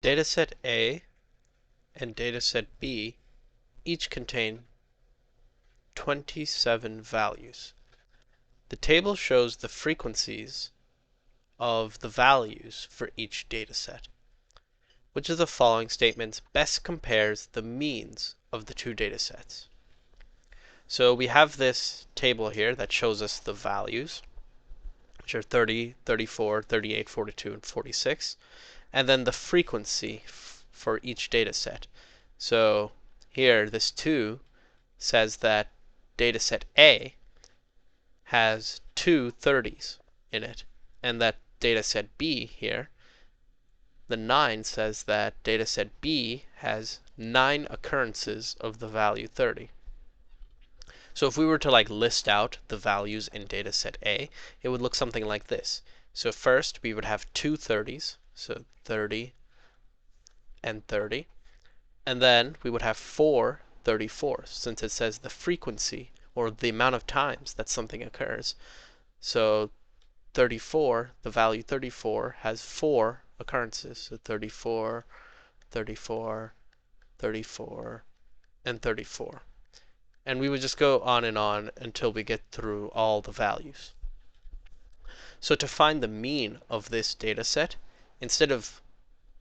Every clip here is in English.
Dataset A and dataset B each contain 27 values. The table shows the frequencies of the values for each dataset. Which of the following statements best compares the means of the two datasets? So we have this table here that shows us the values, which are 30, 34, 38, 42, and 46, and then the frequency for each dataset. So here, this 2 says that dataset A has 2 30s in it, and that dataset B here, the 9 says that dataset B has 9 occurrences of the value 30. So if we were to list out the values in dataset A, it would look something like this. So first we would have 2 30s, so 30 and 30, and then we would have 4 34s, since it says the frequency or the amount of times that something occurs. So 34, the value 34 has 4 occurrences, so 34, 34, 34, and 34. And we would just go on and on until we get through all the values. So to find the mean of this data set, instead of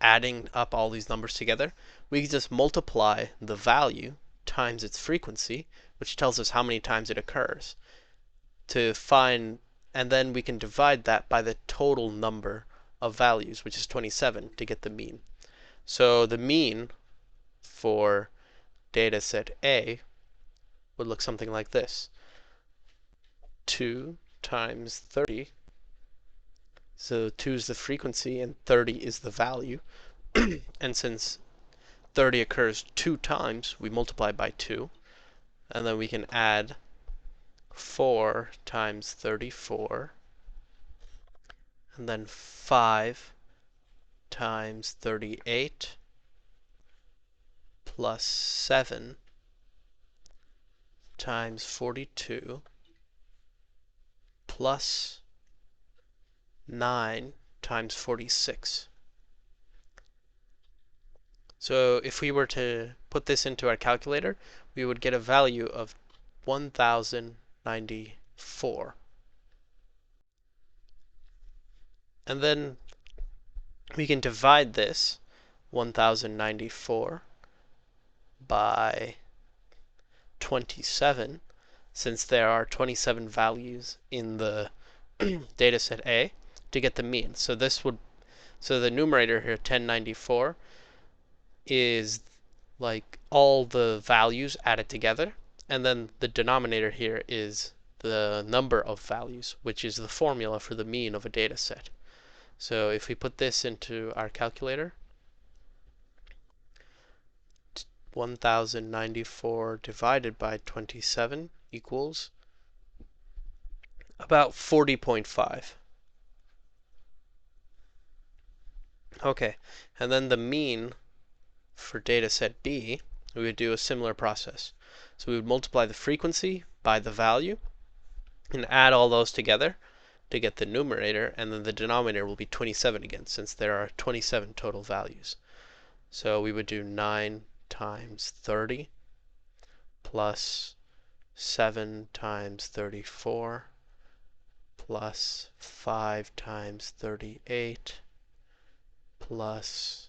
adding up all these numbers together, we can just multiply the value times its frequency, which tells us how many times it occurs, to find, and then we can divide that by the total number of values, which is 27, to get the mean. So the mean for data set A would look something like this. 2 times 30, so 2 is the frequency and 30 is the value. And since 30 occurs 2 times, we multiply by 2, and then we can add 4 times 34, and then 5 times 38, plus 7 times 42, plus 9 times 46. So if we were to put this into our calculator, we would get a value of 1094. And then we can divide this 1094 by 27, since there are 27 values in the dataset A, to get the mean. So the numerator here, 1094, is like all the values added together, and then the denominator here is the number of values, which is the formula for the mean of a data set. So if we put this into our calculator, 1094 divided by 27 equals about 40.5. Okay, and then the mean for dataset B, we would do a similar process. So we would multiply the frequency by the value and add all those together to get the numerator, and then the denominator will be 27 again, since there are 27 total values. So we would do 9 times 30 plus 7 times 34 plus 5 times 38 plus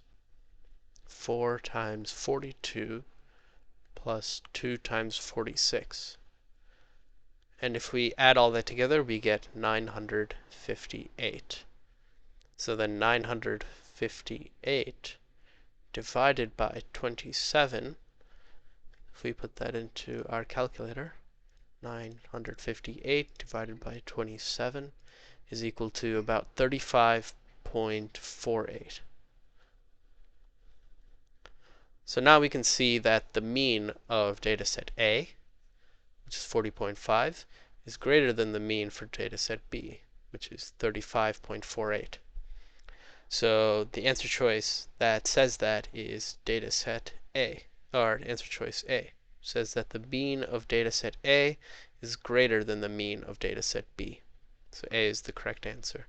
4 times 42 plus 2 times 46. And if we add all that together, we get 958. So then 958 divided by 27, if we put that into our calculator, 958 divided by 27 is equal to about 35.48. So now we can see that the mean of dataset A, which is 40.5, is greater than the mean for dataset B, which is 35.48. So the answer choice that says that is dataset A, or answer choice A, says that the mean of dataset A is greater than the mean of dataset B. So A is the correct answer.